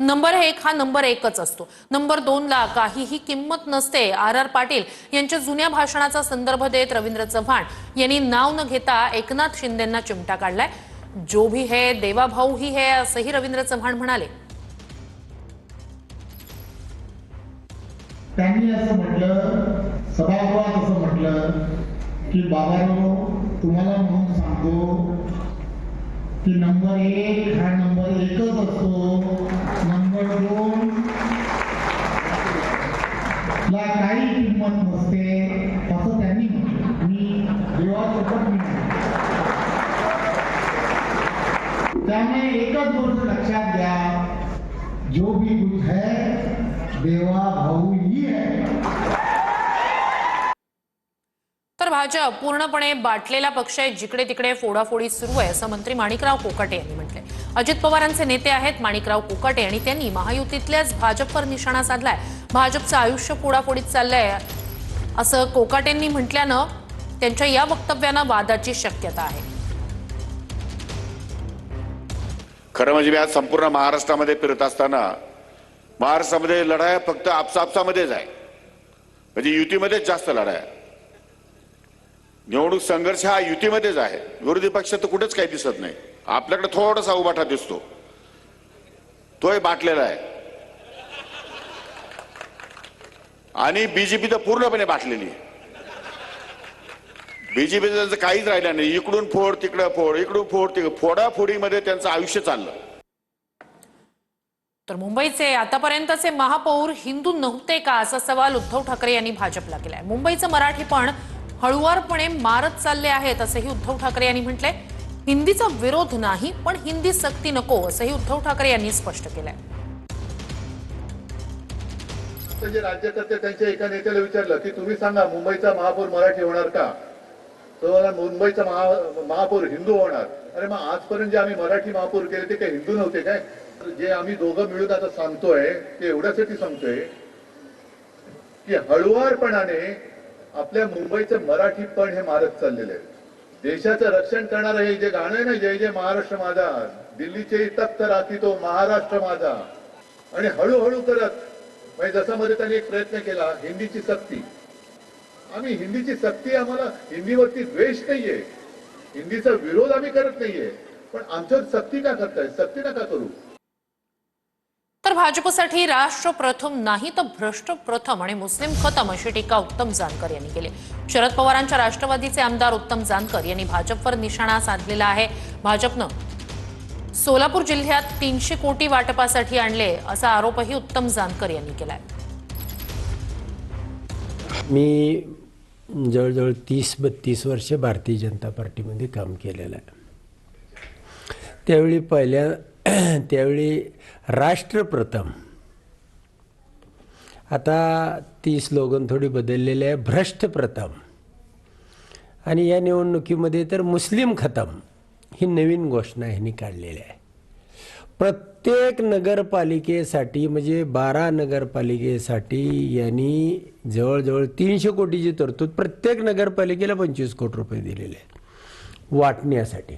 Number 1 हा number 1च असतो। Number 2 ला काहीही किंमत नसते। आर पाटील यांच्या जुन्या भाषणाचा संदर्भ देत रवींद्र चव्हाण यांनी नाव न घेता एकनाथ शिंदेंना चिमटा काढलाय। जो भी है देवा भाऊ ही है असंही रवींद्र चव्हाण म्हणाले। त्यांनी असं म्हटलं, सभागृहात असं म्हटलं की बाबांनो तुम्हाला म्हणून सांगतो की नंबर 1 हा नंबर 1च असतो। नंबर 2 ला काही किंमत नसते असं त्यांनी म्हटलं। मी देवासोबत त्यामुळे एकच गोष्ट लक्षात घ्या, जो भी कुछ है देवा भाऊ ही है। तर भाजप पूर्णपणे बाटलेला पक्ष आहे, जिकडे तिकडे फोडाफोडी सुरू आहे असं मंत्री माणिकराव कोकाटे यांनी म्हटलंय। अजित पवारांचे नेते आहेत माणिकराव कोकाटे आणि त्यांनी महायुतीतल्याच भाजपवर निशाणा साधलाय। भाजपचं आयुष्य फोडाफोडीत चाललंय असं कोकाटेंनी म्हटल्यानं त्यांच्या या वक्तव्यानं वादाची शक्यता आहे। खरं म्हणजे मी आज संपूर्ण महाराष्ट्रामध्ये फिरत असताना महाराष्ट्रामध्ये लढाया फक्त आपसापसामध्येच आहे, म्हणजे युतीमध्येच जास्त लढाया। निवडणूक संघर्ष हा युतीमध्येच आहे, विरोधी पक्ष तर कुठेच काही दिसत नाही। आपल्याकडे थोडासा उभाटा दिसतो, तोही बाटलेला आहे, आणि बीजेपी तर पूर्णपणे बाटलेली आहे। बीजेपीचं त्यांचं काहीच राहिलं नाही, इकडून फोड तिकडं फोड, इकडून फोड तिकडं, फोडाफोडीमध्ये त्यांचं आयुष्य चाललं। तर मुंबईचे आतापर्यंतचे महापौर हिंदू नव्हते का असा सवाल उद्धव ठाकरे यांनी भाजपला केलाय। मुंबईचं मराठीपण हळुवारपणे मारत चालले आहेत असंही उद्धव ठाकरे यांनी म्हटलंय। हिंदीचा विरोध नाही, पण हिंदी सक्ती नको असंही उद्धव ठाकरे यांनी स्पष्ट केलंय। जे राज्यकर्ते त्यांच्या एका नेत्याला विचारलं की तुम्ही सांगा मुंबईचा महापौर मराठी होणार का, तर मुंबईचा महापौर हिंदू होणार। अरे मग आजपर्यंत जे आम्ही मराठी महापौर केले ते काही हिंदू नव्हते काय? जे आम्ही दोघं मिळून आता सांगतोय ते एवढ्यासाठी सांगतोय की हळुवारपणाने आपल्या मुंबईचं मराठीपण हे मारत चाललेलं आहे। देशाचं रक्षण करणारं हे जे गाणं आहे ना, जय जय महाराष्ट्र माझा, दिल्लीचे तख्त राखी तो महाराष्ट्र माझा, आणि हळूहळू करत म्हणजे जसं मध्ये त्यांनी एक प्रयत्न केला हिंदीची सक्ती। आम्ही हिंदीची सक्ती, आम्हाला हिंदीवरती द्वेष नाहीये, हिंदीचा विरोध आम्ही करत नाहीये, पण आमच्यावर सक्ती का करताय? सक्ती नका करू। तर भाजपसाठी राष्ट्र प्रथम नाही तर भ्रष्ट प्रथम आणि मुस्लिम खतम अशी टीका उत्तम जानकर यांनी केली। शरद पवारांच्या राष्ट्रवादीचे आमदार उत्तम जानकर यांनी भाजपवर निशाणा साधलेला आहे। भाजपनं सोलापूर जिल्ह्यात 300 कोटी वाटपासाठी आणले असा आरोपही उत्तम जानकर यांनी केलाय। मी जवळजवळ 30-32 वर्ष भारतीय जनता पार्टीमध्ये काम केलेलं आहे। त्यावेळी राष्ट्रप्रथम, आता ती स्लोगन थोडी बदललेली आहे, भ्रष्ट प्रथम, आणि या निवडणुकीमध्ये तर मुस्लिम खतम ही नवीन घोषणा ह्यांनी काढलेली आहे। प्रत्येक नगरपालिकेसाठी म्हणजे 12 नगरपालिकेसाठी यांनी जवळजवळ 300 कोटीची तरतूद प्रत्येक नगरपालिकेला 25 कोटी रुपये दिलेले आहेत वाटण्यासाठी।